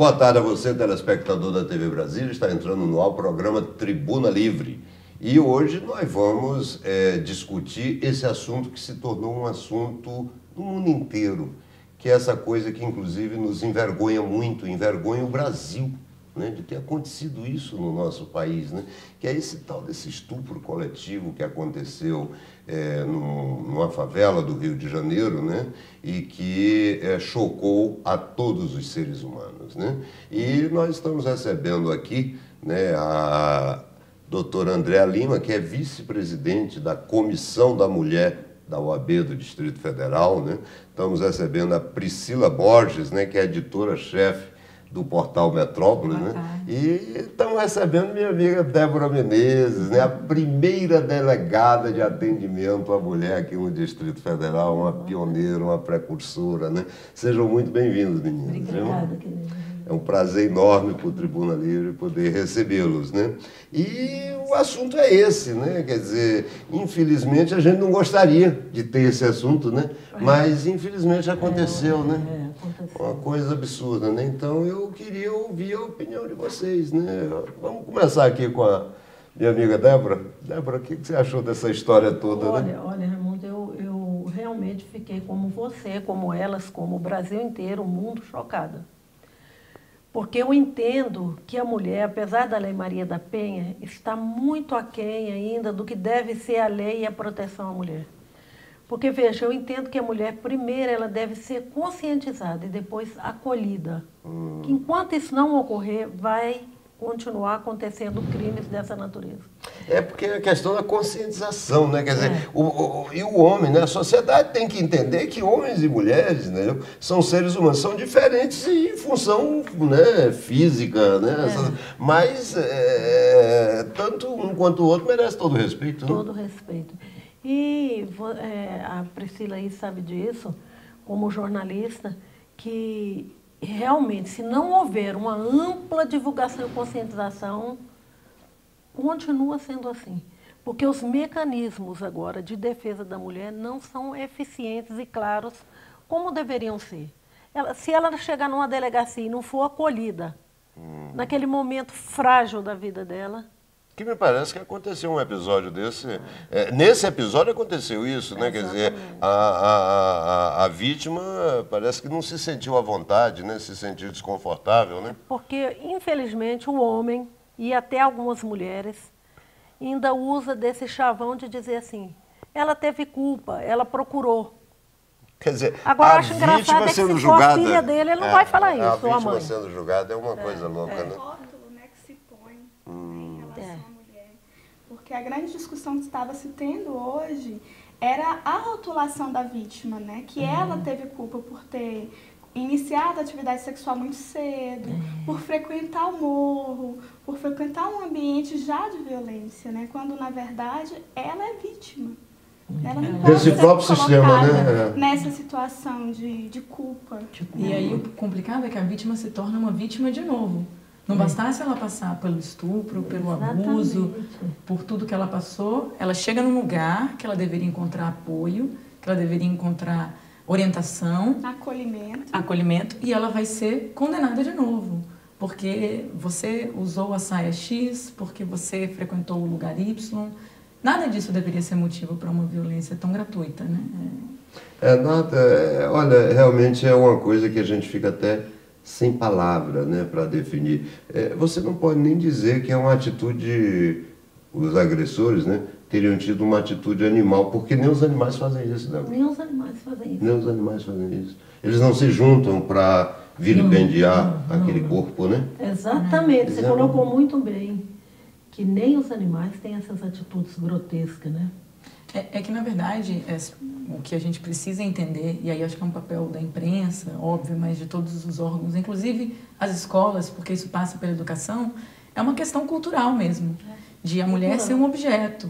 Boa tarde a você, telespectador da TV Brasília. Está entrando no ar o programa Tribuna Livre. E hoje nós vamos discutir esse assunto que se tornou um assunto no mundo inteiro, que é essa coisa que inclusive nos envergonha muito, envergonha o Brasil, né, de ter acontecido isso no nosso país, né, que é esse tal desse estupro coletivo que aconteceu numa favela do Rio de Janeiro, né, e que chocou a todos os seres humanos, né. E nós estamos recebendo aqui, né, a doutora Andréa Lima, que é vice-presidente da Comissão da Mulher da OAB do Distrito Federal, né. Estamos recebendo a Priscila Borges, né, que é editora-chefe do portal Metrópole, né? E estamos recebendo minha amiga Débora Menezes, né? A primeira delegada de atendimento à mulher aqui no Distrito Federal, uma pioneira, uma precursora, né? Sejam muito bem-vindos, meninas. Obrigada, querida. É um prazer enorme para o Tribuna Livre poder recebê-los, né? E o assunto é esse, né? Quer dizer, infelizmente a gente não gostaria de ter esse assunto, né? Mas infelizmente aconteceu, né? Aconteceu. Uma coisa absurda, né? Então eu queria ouvir a opinião de vocês, né? Vamos começar aqui com a minha amiga Débora. Débora, o que você achou dessa história toda, né? Olha, Raimundo, eu realmente fiquei como você, como elas, como o Brasil inteiro, o mundo chocada. Porque eu entendo que a mulher, apesar da Lei Maria da Penha, está muito aquém ainda do que deve ser a lei e a proteção à mulher. Porque, veja, eu entendo que a mulher, primeiro, ela deve ser conscientizada e depois acolhida. Que enquanto isso não ocorrer, vai continuar acontecendo crimes dessa natureza. É porque é a questão da conscientização, né? Quer dizer, e o homem, né? A sociedade tem que entender que homens e mulheres, né, são seres humanos, são diferentes em função, né, física, né? Mas tanto um quanto o outro merece todo o respeito. Né? Todo o respeito. E a Priscila aí sabe disso, como jornalista, que realmente, se não houver uma ampla divulgação e conscientização, continua sendo assim. Porque os mecanismos agora de defesa da mulher não são eficientes e claros como deveriam ser. Se ela chegar numa delegacia e não for acolhida, naquele momento frágil da vida dela... Que me parece que aconteceu um episódio desse. Nesse episódio aconteceu isso, né? Quer dizer, a vítima parece que não se sentiu à vontade, né? Se sentiu desconfortável, né? Porque, infelizmente, o homem, e até algumas mulheres, ainda usa desse chavão de dizer assim, ela teve culpa, ela procurou. Quer dizer, agora, a acho engraçado vítima é que sendo se julgada, for a filha dele, ele não vai falar isso, a ou a vítima mãe. sendo julgada é uma coisa louca, né? Rótulo, né, que se põe em relação à mulher. Porque a grande discussão que estava se tendo hoje era a rotulação da vítima, né? Que ela teve culpa por ter iniciado a atividade sexual muito cedo, por frequentar o morro, por frequentar um ambiente já de violência, né? Quando, na verdade, ela é vítima. Ela não pode Desse ser próprio sistema, colocada né? nessa situação de culpa. E aí o complicado é que a vítima se torna uma vítima de novo. Não bastasse ela passar pelo estupro, pelo abuso, por tudo que ela passou, ela chega num lugar que ela deveria encontrar apoio, que ela deveria encontrar orientação, acolhimento, e ela vai ser condenada de novo. Porque você usou a saia X, porque você frequentou o lugar Y. Nada disso deveria ser motivo para uma violência tão gratuita, né? Olha, realmente é uma coisa que a gente fica até sem palavra, né, para definir. Você não pode nem dizer que é uma atitude, os agressores, né, teriam tido uma atitude animal, porque nem os animais fazem isso, né? Nem os animais fazem isso. Nem os animais fazem isso. Eles não se juntam para vilipendiar aquele corpo, né? Exatamente, você colocou muito bem. Que nem os animais têm essas atitudes grotescas, né? É que, na verdade, o que a gente precisa entender, e aí acho que é um papel da imprensa, óbvio, mas de todos os órgãos, inclusive as escolas, porque isso passa pela educação, é uma questão cultural mesmo, de a mulher ser um objeto.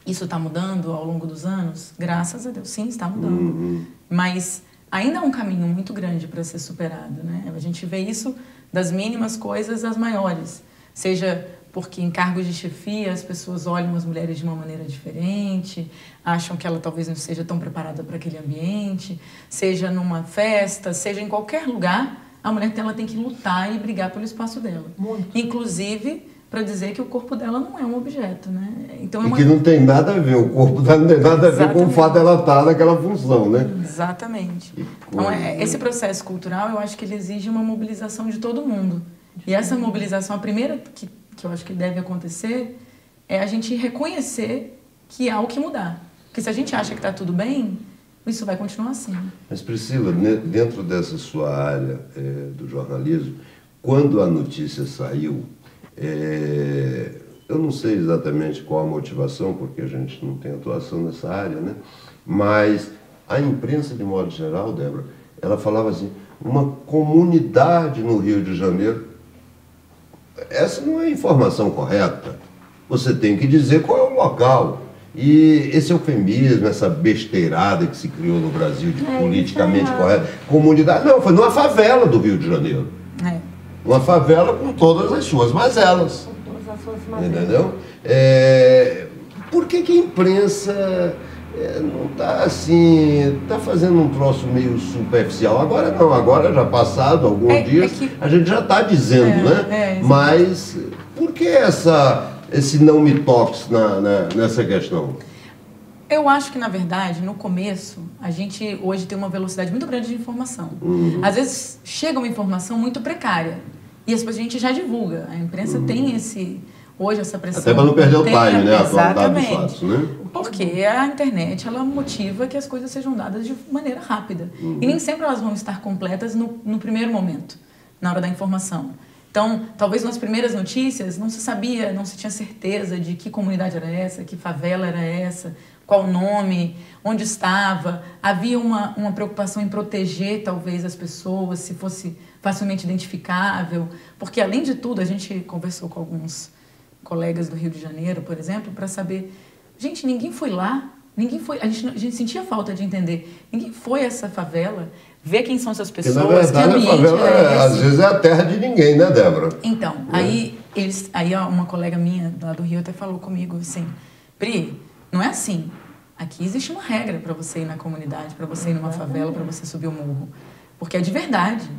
Isso está mudando ao longo dos anos? Graças a Deus, sim, está mudando. Mas ainda há um caminho muito grande para ser superado, né? A gente vê isso das mínimas coisas às maiores, seja porque em cargos de chefia as pessoas olham as mulheres de uma maneira diferente, acham que ela talvez não seja tão preparada para aquele ambiente, seja numa festa, seja em qualquer lugar, a mulher ela tem que lutar e brigar pelo espaço dela. Muito. Inclusive para dizer que o corpo dela não é um objeto, né? Então, E que não tem nada a ver, o corpo dela não tem nada a ver com o Exatamente. fato dela estar naquela função, né? Exatamente. Que Então, coisa. esse processo cultural, eu acho que ele exige uma mobilização de todo mundo. E essa mobilização, a primeira que eu acho que deve acontecer, é a gente reconhecer que há o que mudar. Porque se a gente acha que está tudo bem, isso vai continuar assim. Mas Priscila, dentro dessa sua área do jornalismo, quando a notícia saiu, eu não sei exatamente qual a motivação, porque a gente não tem atuação nessa área, né? Mas a imprensa, de modo geral, Débora, ela falava assim, uma comunidade no Rio de Janeiro. Essa não é a informação correta. Você tem que dizer qual é o local. E esse eufemismo, essa besteirada que se criou no Brasil de politicamente correto, comunidade, não, foi numa favela do Rio de Janeiro. Uma favela com todas as suas mazelas. Com todas as suas mazelas. Entendeu? Por que a imprensa não está assim, está fazendo um troço meio superficial? Agora não, agora já passado alguns dias, a gente já está dizendo, né? Mas por que esse não me toques nessa questão? Eu acho que, na verdade, no começo, a gente hoje tem uma velocidade muito grande de informação. Às vezes chega uma informação muito precária e a gente já divulga. A imprensa tem hoje essa pressão. Até para não perder o time, né? Exatamente. Dos fatos, né? Porque a internet, ela motiva que as coisas sejam dadas de maneira rápida. E nem sempre elas vão estar completas no primeiro momento, na hora da informação. Então, talvez nas primeiras notícias não se sabia, não se tinha certeza de que comunidade era essa, que favela era essa, qual o nome, onde estava. Havia uma preocupação em proteger, talvez, as pessoas, se fosse facilmente identificável. Porque, além de tudo, a gente conversou com alguns colegas do Rio de Janeiro, por exemplo, para saber... Gente, ninguém foi lá, ninguém foi... A gente sentia falta de entender. Ninguém foi a essa favela, ver quem são essas pessoas, porque, na verdade, que a favela, às vezes, é a terra de ninguém, né, Débora? Então, aí uma colega minha lá do Rio até falou comigo assim, Pri, não é assim. Aqui existe uma regra para você ir na comunidade, para você ir numa favela, para você subir o morro. Porque é de verdade.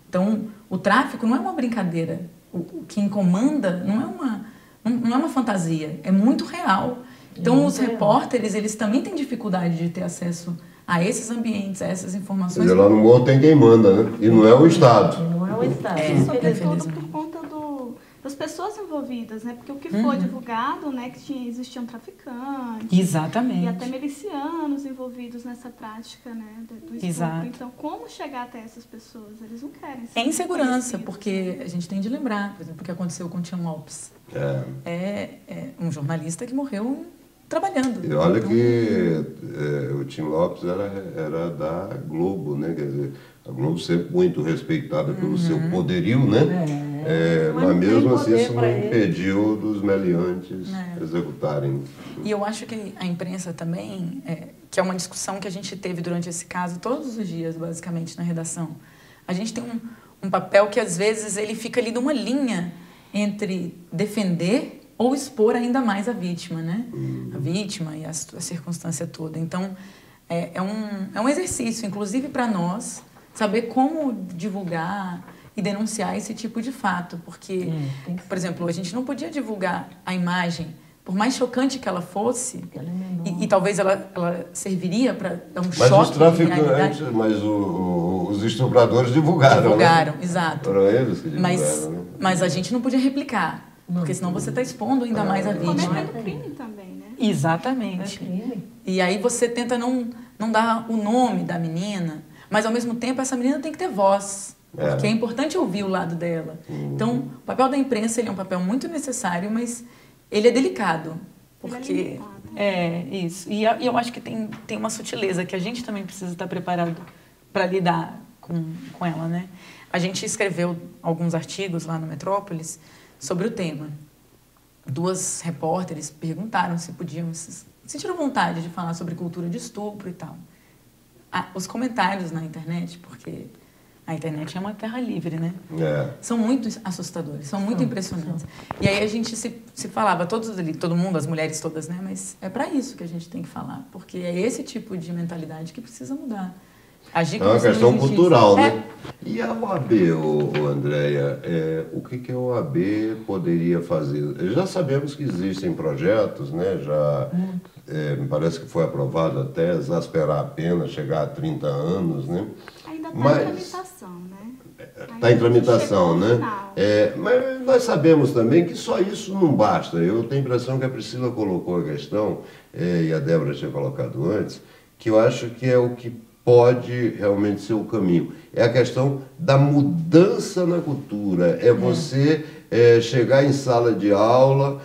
Então, o tráfico não é uma brincadeira. Quem comanda não é uma fantasia, é muito real. Então, os repórteres, eles também têm dificuldade de ter acesso a esses ambientes, a essas informações. E lá no morro tem quem manda, né? E não é o Estado. Não é o Estado. Sobretudo por conta das pessoas envolvidas, né? Porque o que foi divulgado, né, que existiam traficantes. Exatamente. E até milicianos envolvidos nessa prática, né, do estupro. Exato. Então, como chegar até essas pessoas? Eles não querem ser É insegurança, reconhecidos. porque a gente tem de lembrar, por exemplo, o que aconteceu com o Tião Lopes. É um jornalista que morreu trabalhando. E olha que o Tim Lopes era da Globo, né? Quer dizer, a Globo sempre muito respeitada pelo seu poderio, né? Mas mesmo assim isso não impediu dos meliantes executarem. E eu acho que a imprensa também, que é uma discussão que a gente teve durante esse caso todos os dias, basicamente, na redação. A gente tem um papel que, às vezes, ele fica ali numa linha entre defender ou expor ainda mais a vítima, né? A vítima e a circunstância toda. Então, é um exercício, inclusive para nós, saber como divulgar e denunciar esse tipo de fato. Porque, por exemplo, a gente não podia divulgar a imagem, por mais chocante que ela fosse, e talvez ela serviria para dar um choque. Mas os traficantes, os estupradores divulgaram, divulgaram, né? exato. Foram eles que divulgaram, né? Mas a gente não podia replicar. Porque senão você está expondo ainda mais a vítima. Cometendo crime também, né? Exatamente. E aí você tenta não dar o nome da menina, mas ao mesmo tempo essa menina tem que ter voz. Porque é importante ouvir o lado dela. Então, o papel da imprensa ele é um papel muito necessário, mas ele é delicado. Porque isso. E eu acho que tem uma sutileza que a gente também precisa estar preparado para lidar com ela, né? A gente escreveu alguns artigos lá no Metrópolis sobre o tema. 2 repórteres perguntaram se podiam, sentiram vontade de falar sobre cultura de estupro e tal. Os comentários na internet, porque a internet é uma terra livre, né? São muito assustadores, são muito impressionantes. E aí a gente se falava, todo mundo, as mulheres todas, né? Mas é para isso que a gente tem que falar, porque é esse tipo de mentalidade que precisa mudar. Agir é uma questão cultural, né? E a OAB, Andréia, o que a OAB poderia fazer? Já sabemos que existem projetos, né? Já me parece que foi aprovado até exasperar a pena, chegar a 30 anos, né? Ainda está em tramitação, né? Está em tramitação, né? Mas nós sabemos também que só isso não basta. Eu tenho a impressão que a Priscila colocou a questão, e a Débora tinha colocado antes, que eu acho que é o que pode realmente ser o caminho. É a questão da mudança na cultura. É você chegar em sala de aula,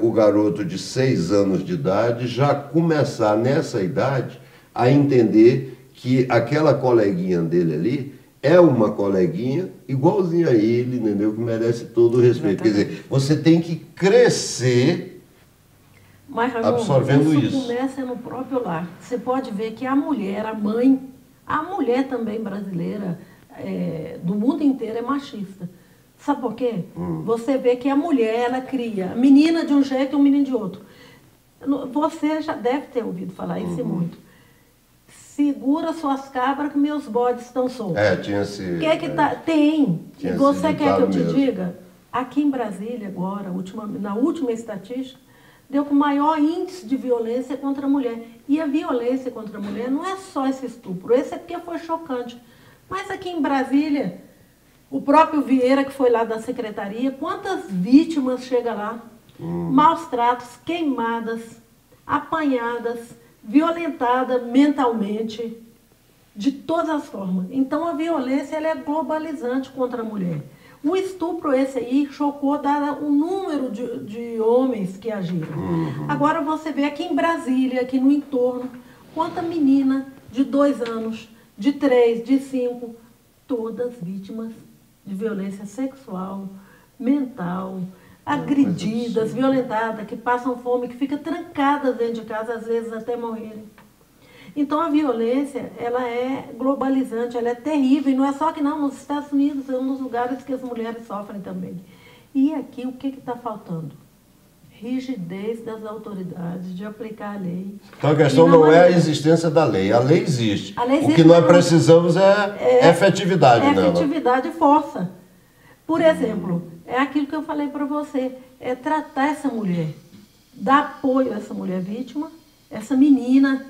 o garoto de 6 anos de idade já começar nessa idade a entender que aquela coleguinha dele ali é uma coleguinha igualzinha a ele, entendeu? Que merece todo o respeito. Quer dizer, você tem que crescer. Mas, Raimundo, absorvendo isso começa no próprio lar. Você pode ver que a mulher, a mãe, a mulher também brasileira, do mundo inteiro é machista. Sabe por quê? Você vê que a mulher, ela cria a menina de um jeito e o menino de outro. Você já deve ter ouvido falar isso muito. Segura suas cabras que meus bodes estão soltos. Tinha esse... Tem. E você quer que eu te mesmo. diga? Aqui em Brasília, agora, na última estatística, deu com o maior índice de violência contra a mulher. E a violência contra a mulher não é só esse estupro. Esse é porque foi chocante. Mas aqui em Brasília, o próprio Vieira, que foi lá da secretaria, quantas vítimas chega lá? Maus tratos, queimadas, apanhadas, violentada mentalmente, de todas as formas. Então a violência ela é globalizante contra a mulher. O estupro esse aí chocou, dado o número de homens que agiram. Agora você vê aqui em Brasília, aqui no entorno, quanta menina de 2 anos, de 3, de 5, todas vítimas de violência sexual, mental, agredidas, violentadas, que passam fome, que ficam trancadas dentro de casa, às vezes até morrerem. Então a violência, ela é globalizante, ela é terrível, e não é só que não, nos Estados Unidos é um dos lugares que as mulheres sofrem também. E aqui o que está faltando? Rigidez das autoridades de aplicar a lei. Então a questão não é a existência da lei, a lei existe. A lei existe, o que nós precisamos é efetividade nela. Efetividade e força. Por exemplo, é aquilo que eu falei para você, é tratar essa mulher, dar apoio a essa mulher vítima, essa menina,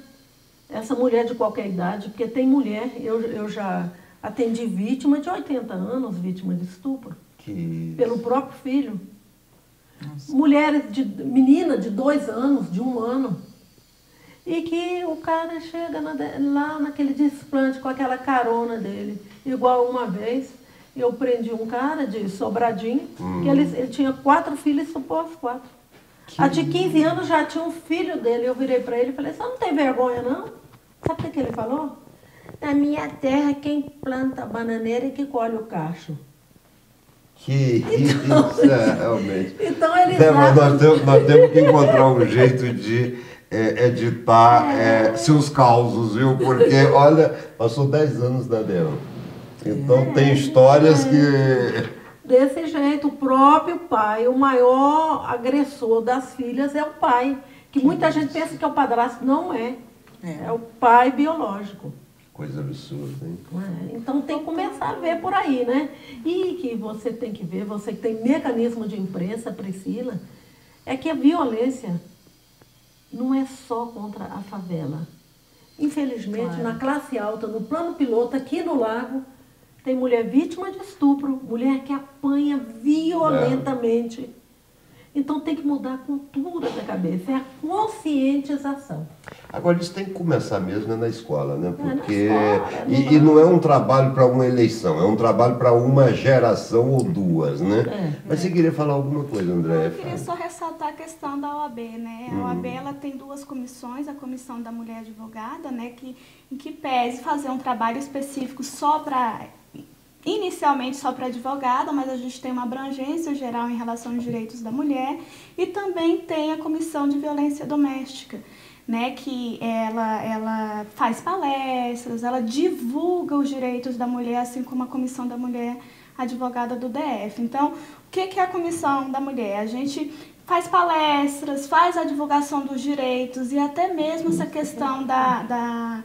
essa mulher de qualquer idade, porque tem mulher, eu já atendi vítima de 80 anos, vítima de estupro, pelo próprio filho. Nossa. Mulheres, menina de 2 anos, de 1 ano, e que o cara chega lá naquele desplante com aquela carona dele, igual uma vez, eu prendi um cara de Sobradinho, que ele tinha 4 filhos e supôs 4. A de 15 anos já tinha um filho dele. Eu virei para ele e falei, você não tem vergonha, não? Sabe o que ele falou? Na minha terra, quem planta bananeira é que colhe o cacho. Que isso, realmente. Então eles nós temos que encontrar um jeito de editar seus causos, viu? Porque, olha, passou 10 anos na Débora. Então tem histórias que... Desse jeito, o próprio pai, o maior agressor das filhas é o pai. Que muita gente pensa que é o padrasto, não é. É o pai biológico. Coisa absurda, hein? Então tem que começar a ver por aí, né? E que você tem que ver, você que tem mecanismo de imprensa, Priscila, é que a violência não é só contra a favela. Infelizmente, na classe alta, no plano piloto, aqui no Lago, tem mulher vítima de estupro, mulher que apanha violentamente. Então tem que mudar a cultura da cabeça, é a conscientização. Agora isso tem que começar mesmo na escola, né? Porque e não é um trabalho para uma eleição, é um trabalho para uma geração ou duas, né? Mas você queria falar alguma coisa, André? Eu queria só ressaltar a questão da OAB, né? A OAB ela tem 2 comissões, a Comissão da Mulher Advogada, né? Em que pese fazer um trabalho específico só para... Inicialmente só para advogada, mas a gente tem uma abrangência geral em relação aos direitos da mulher, e também tem a Comissão de Violência Doméstica, né, que ela faz palestras, ela divulga os direitos da mulher, assim como a Comissão da Mulher Advogada do DF. Então, o que é a Comissão da Mulher? A gente faz palestras, faz a divulgação dos direitos, e até mesmo essa questão da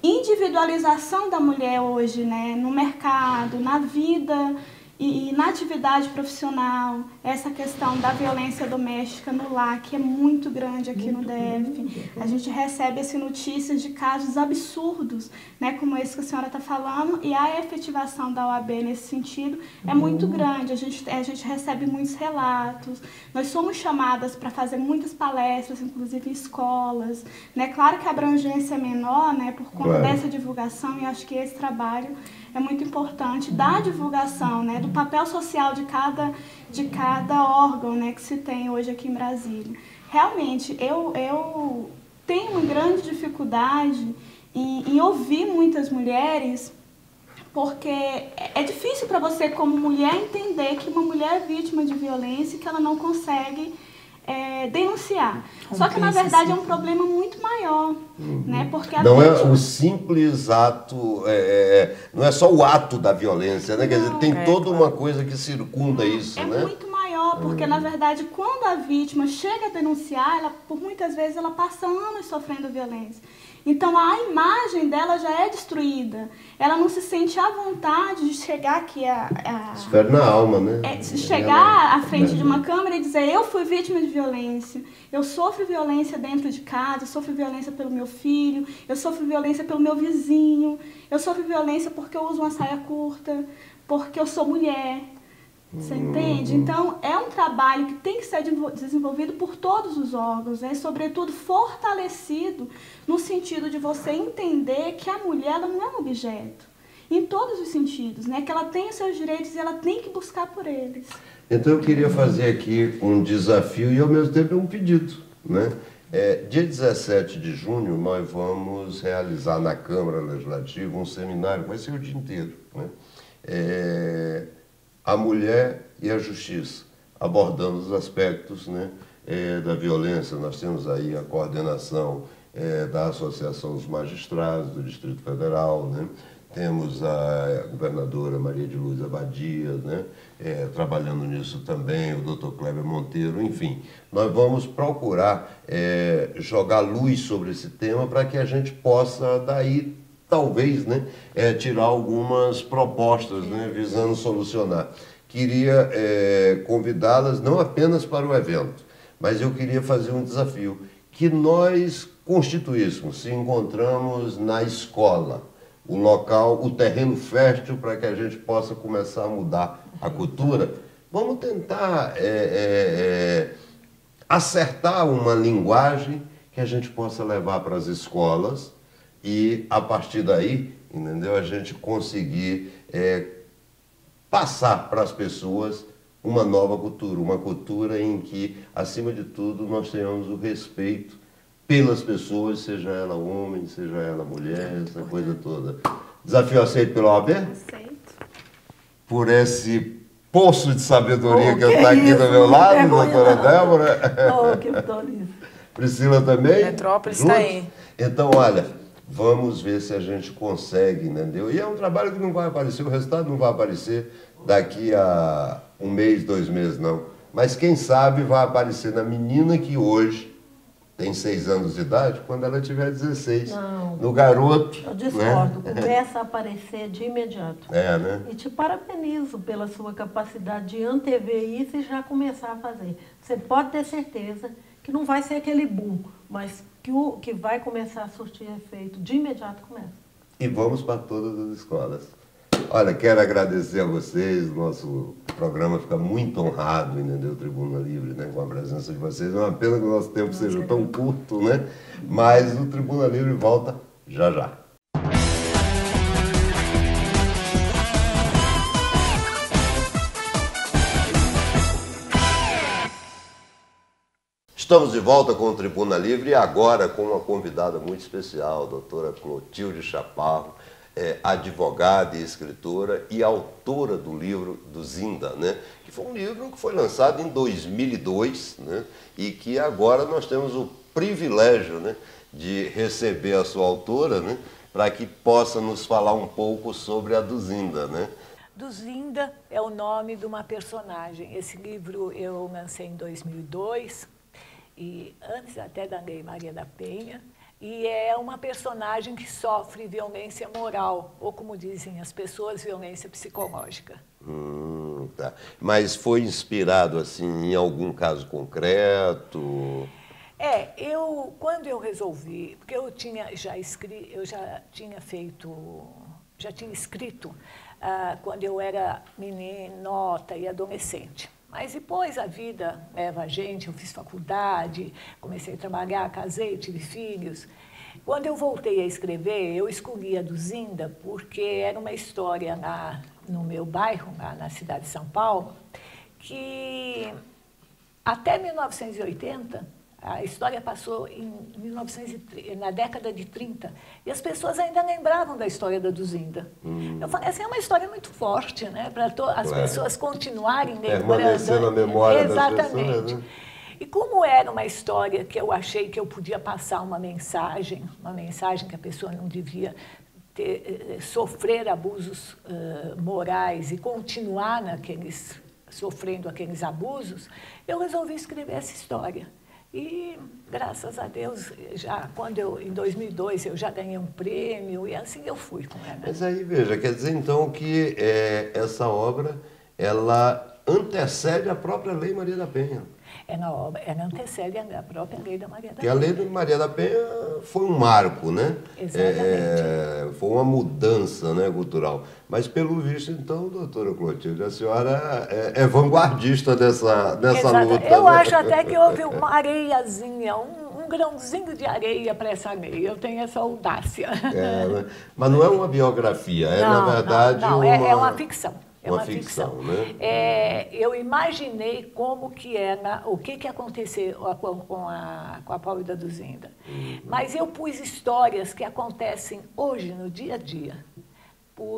individualização da mulher hoje, né, no mercado, na vida e na atividade profissional, essa questão da violência doméstica no lar, que é muito grande aqui no DF. A gente recebe notícias de casos absurdos, né, como esse que a senhora está falando, e a efetivação da OAB nesse sentido é muito grande. A gente recebe muitos relatos, nós somos chamadas para fazer muitas palestras, inclusive em escolas, né? Claro que a abrangência é menor, né, por conta dessa divulgação, e acho que esse trabalho é muito importante, da divulgação, né, do papel social de cada órgão, né, que se tem hoje aqui em Brasília. Realmente, eu tenho uma grande dificuldade em ouvir muitas mulheres, porque é difícil para você, como mulher, entender que uma mulher é vítima de violência e que ela não consegue denunciar. Só que, na verdade, é um problema muito maior, né? Porque não é o simples ato, não é só o ato da violência, né? Quer dizer, tem toda uma coisa que circunda isso, né? É muito maior, porque, na verdade, quando a vítima chega a denunciar, por muitas vezes ela passa anos sofrendo violência. Então, a imagem dela já é destruída. Ela não se sente à vontade de chegar aqui Esfera na alma, né? Chegar à frente de uma câmera e dizer: eu fui vítima de violência, eu sofro violência dentro de casa, eu sofro violência pelo meu filho, eu sofro violência pelo meu vizinho, eu sofro violência porque eu uso uma saia curta, porque eu sou mulher. Você entende? Então, é um trabalho que tem que ser desenvolvido por todos os órgãos, né? Sobretudo fortalecido no sentido de você entender que a mulher ela não é um objeto, em todos os sentidos, né? Que ela tem os seus direitos e ela tem que buscar por eles. Então, eu queria fazer aqui um desafio e, ao mesmo tempo, um pedido, né? Dia 17 de junho, nós vamos realizar na Câmara Legislativa um seminário, vai ser o dia inteiro, né? A mulher e a justiça, abordando os aspectos, né, da violência. Nós temos aí a coordenação da Associação dos Magistrados do Distrito Federal, né? Temos a governadora Maria de Luz Abadia, né, trabalhando nisso também, o doutor Kleber Monteiro, enfim. Nós vamos procurar jogar luz sobre esse tema para que a gente possa, daí, talvez, né, tirar algumas propostas, né, visando solucionar. Queria convidá-las não apenas para o evento, mas eu queria fazer um desafio, que nós constituíssemos, se encontramos na escola, o local, o terreno fértil para que a gente possa começar a mudar a cultura. Vamos tentar acertar uma linguagem que a gente possa levar para as escolas, e, a partir daí, entendeu, a gente conseguir passar para as pessoas uma nova cultura, uma cultura em que, acima de tudo, nós tenhamos o respeito pelas pessoas, seja ela homem, seja ela mulher, essa coisa toda. Desafio aceito pela OAB? Aceito. Por esse poço de sabedoria que está aqui do meu lado, doutora Débora. Que delícia. Priscila também? Metrópolis está aí. Então, olha, vamos ver se a gente consegue, entendeu? E é um trabalho que não vai aparecer, o resultado não vai aparecer daqui a 1 mês, 2 meses, não. Mas quem sabe vai aparecer na menina que hoje tem 6 anos de idade, quando ela tiver 16. Não. No garoto. Eu discordo, né? Começa a aparecer de imediato. Né? E te parabenizo pela sua capacidade de antever isso e já começar a fazer. Você pode ter certeza que não vai ser aquele boom, mas que o que vai começar a surtir efeito de imediato começa. E vamos para todas as escolas. Olha, quero agradecer a vocês, o nosso programa fica muito honrado, entendeu? Tribuna Livre, né? Com a presença de vocês. É uma pena que o nosso tempo seja tão curto, né? Mas o Tribuna Livre volta já já. Estamos de volta com o Tribuna Livre e agora com uma convidada muito especial, a doutora Clotilde Chaparro, advogada e escritora e autora do livro Duzinda, né? Que foi um livro que foi lançado em 2002, né? E que agora nós temos o privilégio, né, de receber a sua autora, né, para que possa nos falar um pouco sobre a Duzinda, né? Duzinda é o nome de uma personagem. Esse livro eu lancei em 2002, e antes até da Lei Maria da Penha. e é uma personagem que sofre violência moral, ou como dizem as pessoas, violência psicológica. Tá. Mas foi inspirado assim em algum caso concreto? Quando eu resolvi, porque eu já tinha escrito quando eu era meninota e adolescente. Mas depois a vida leva a gente, eu fiz faculdade, comecei a trabalhar, casei, tive filhos. Quando eu voltei a escrever, eu escolhi a Duzinda porque era uma história no meu bairro, na cidade de São Paulo, que até 1980, a história passou na década de 30, e as pessoas ainda lembravam da história da Duzinda. Eu falei assim, é uma história muito forte, né? Para as pessoas continuarem lembrando. Permanecer na memória Exatamente. Das pessoas, né? E como era uma história que eu achei que eu podia passar uma mensagem que a pessoa não devia sofrer abusos morais e continuar sofrendo aqueles abusos, eu resolvi escrever essa história. E, graças a Deus, em 2002, eu já ganhei um prêmio, e assim eu fui com ela. Mas aí, veja, quer dizer então que essa obra, ela antecede a própria Lei Maria da Penha. Ela antecede a própria Lei da Maria da Penha. Porque a Lei da Maria da Penha foi um marco, né? Exatamente. Foi uma mudança, né, cultural. Mas, pelo visto, então, doutora Clotilde, a senhora é vanguardista dessa luta. Eu acho até que houve uma areiazinha, um grãozinho de areia para essa lei. Eu tenho essa audácia. Mas não é uma biografia, na verdade, é uma ficção. É uma ficção, né? Eu imaginei como que era, o que aconteceu com a Paula Duzinda. Mas eu pus histórias que acontecem hoje, no dia a dia,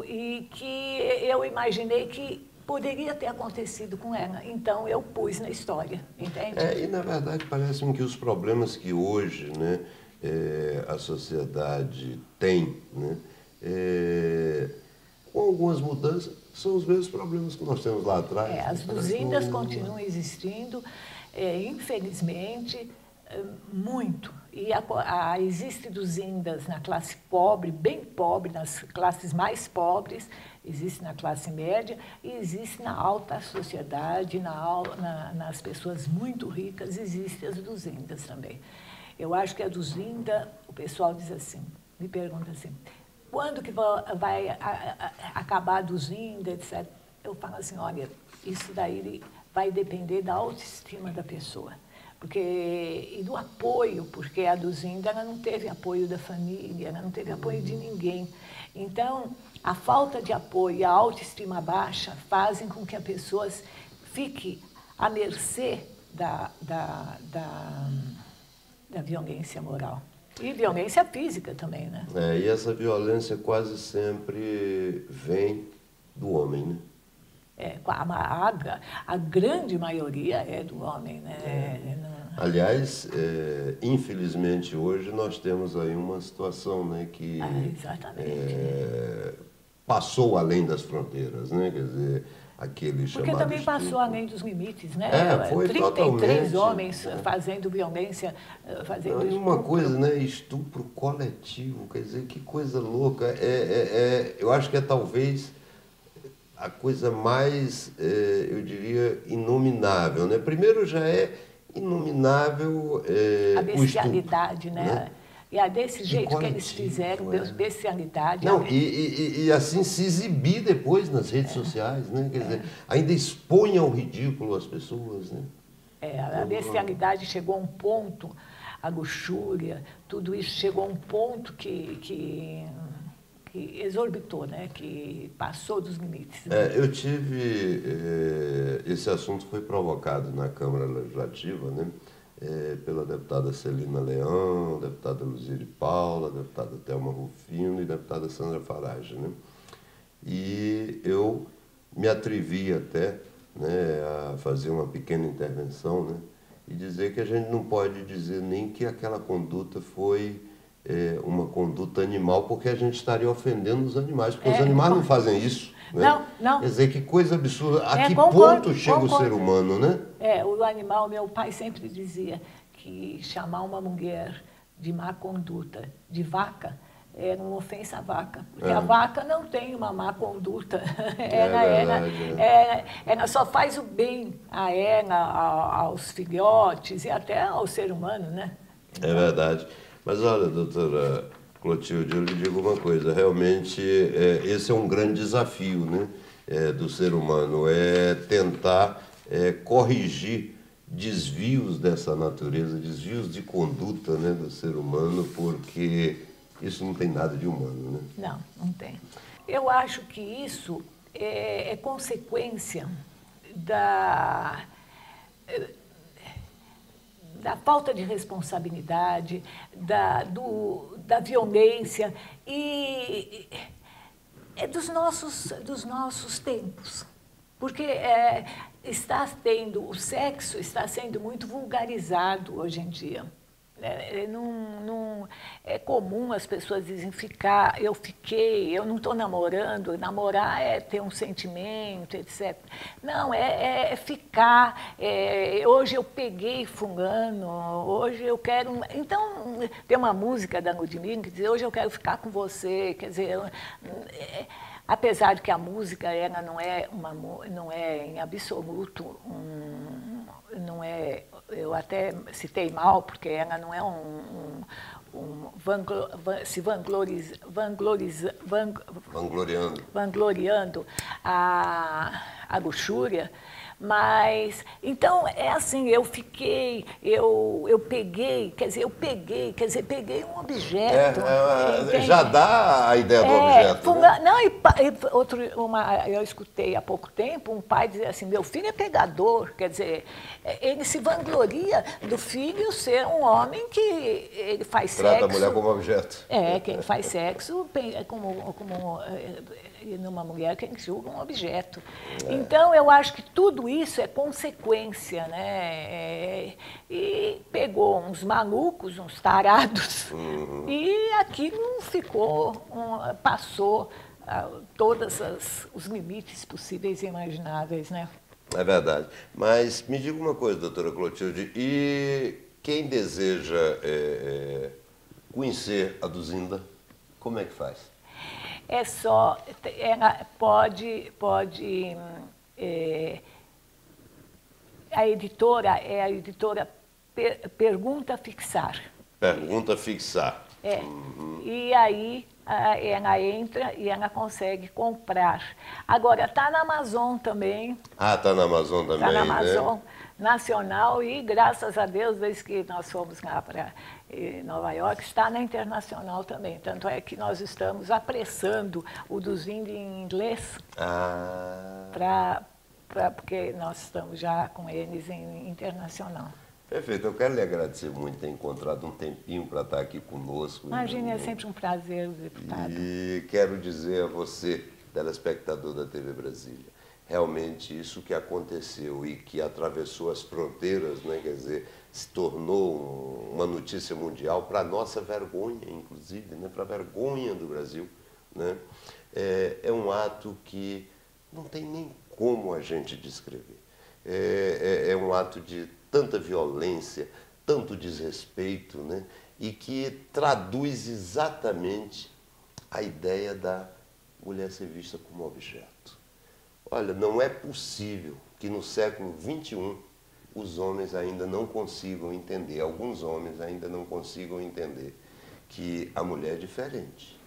e que eu imaginei que poderia ter acontecido com ela. Então, eu pus na história, entende? E, na verdade, parece-me que os problemas que hoje, né, a sociedade tem, né, com algumas mudanças, são os mesmos problemas que nós temos lá atrás. As Duzindas continuam existindo, infelizmente, muito. E existe Duzindas na classe pobre, bem pobre, nas classes mais pobres, existe na classe média e existe na alta sociedade, nas pessoas muito ricas, existem as Duzindas também. Eu acho que a Duzinda, o pessoal diz assim, me pergunta assim, quando que vai acabar a Duzinda, etc. Eu falo assim, olha, isso daí vai depender da autoestima da pessoa. E do apoio, porque a Duzinda ela não teve apoio da família, ela não teve apoio de ninguém. Então, a falta de apoio e a autoestima baixa fazem com que a pessoa fique à mercê da violência moral. E violência física também, né? E essa violência quase sempre vem do homem, né? A grande maioria é do homem, né? Aliás, infelizmente hoje nós temos aí uma situação, né, que passou além das fronteiras, né? Quer dizer, aquele chamado Porque também estupro passou além dos limites, né? Foi 33 homens fazendo violência. E uma coisa, né? Estupro coletivo, quer dizer, que coisa louca. Eu acho que é talvez a coisa mais, eu diria, inominável, né? Primeiro já é inominável a bestialidade, o estupro, né? E desse jeito que eles fizeram, bestialidade. Não, e assim se exibir depois nas redes sociais, né? Quer dizer, ainda expõe ao ridículo as pessoas, né? A bestialidade chegou a um ponto, a luxúria, tudo isso chegou a um ponto que exorbitou, né? Que passou dos limites. Né? Eu tive... esse assunto foi provocado na Câmara Legislativa, né? Pela deputada Celina Leão, deputada Luzia de Paula, deputada Thelma Rufino e deputada Sandra Farage, né? E eu me atrevi até, né, a fazer uma pequena intervenção, né, e dizer que a gente não pode dizer nem que aquela conduta foi uma conduta animal, porque a gente estaria ofendendo os animais, porque os animais não fazem isso. Né? Não. Quer dizer, que coisa absurda. A que ponto chega o ser humano, né? O animal, meu pai sempre dizia que chamar uma mulher de má conduta de vaca era uma ofensa à vaca, porque a vaca não tem uma má conduta, ela só faz o bem a ela, aos filhotes e até ao ser humano, né? É verdade. Mas olha, doutora Clotilde, eu lhe digo uma coisa, realmente esse é um grande desafio, né, do ser humano, é tentar corrigir desvios dessa natureza, desvios de conduta, né, do ser humano, porque isso não tem nada de humano, né? Não, não tem. Eu acho que isso é consequência da falta de responsabilidade, da violência e dos nossos tempos. Porque o sexo está sendo muito vulgarizado hoje em dia. Não é comum as pessoas dizem eu não estou namorando, namorar é ter um sentimento, etc. Não, é ficar, hoje eu peguei fulano, hoje eu quero... Então, tem uma música da Ludmilla que diz, hoje eu quero ficar com você, quer dizer... apesar de que a música ela não é em absoluto não é, eu até citei mal, porque ela não é vangloriando a luxúria, mas então é assim, eu peguei um objeto. Já dá a ideia do objeto. Né? Não, eu escutei há pouco tempo um pai dizer assim, meu filho é pegador, quer dizer, ele se vangloria do filho ser um homem que ele faz sexo. Trata a mulher como objeto. Que ele faz sexo como numa mulher que julga um objeto. Então, eu acho que tudo isso é consequência, né? E pegou uns malucos, uns tarados, e aquilo passou todos os limites possíveis e imagináveis, né? É verdade. Mas me diga uma coisa, doutora Clotilde, e quem deseja conhecer a Duzinda, como é que faz? É só, a editora é a editora Pergunta Fixar. Pergunta Fixar. E aí ela entra e ela consegue comprar. Agora, está na Amazon também. Está na Amazon também, está na Amazon, né? Nacional e, graças a Deus, desde que nós fomos lá para Nova York, está na Internacional também. Tanto é que nós estamos apressando o Duzinda em inglês, porque nós estamos já com eles em internacional. Perfeito. Eu quero lhe agradecer muito por ter encontrado um tempinho para estar aqui conosco. Imagina, é sempre um prazer, deputado. E quero dizer a você, telespectador da TV Brasília, realmente isso que aconteceu e que atravessou as fronteiras, né, quer dizer, se tornou uma notícia mundial para nossa vergonha, inclusive, né, para a vergonha do Brasil, né, é um ato que não tem nem como a gente descrever. É um ato de tanta violência, tanto desrespeito, né, e que traduz exatamente a ideia da mulher ser vista como objeto. Olha, não é possível que no século XXI os homens ainda não consigam entender, alguns homens ainda não consigam entender que a mulher é diferente,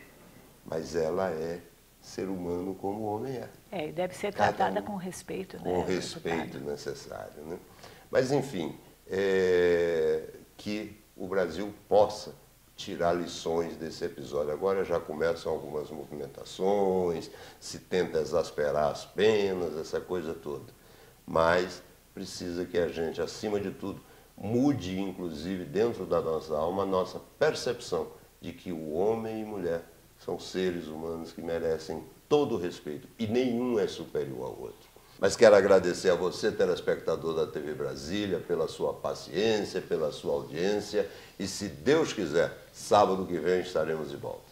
mas ela é ser humano como o homem é. E deve ser tratada com respeito, né? Com o respeito necessário, né? Mas, enfim, que o Brasil possa tirar lições desse episódio. Agora já começam algumas movimentações, se tenta exasperar as penas, essa coisa toda. Mas precisa que a gente, acima de tudo, mude, inclusive, dentro da nossa alma, a nossa percepção de que o homem e mulher são seres humanos que merecem todo o respeito e nenhum é superior ao outro. Mas quero agradecer a você, telespectador da TV Brasília, pela sua paciência, pela sua audiência. E se Deus quiser, sábado que vem estaremos de volta.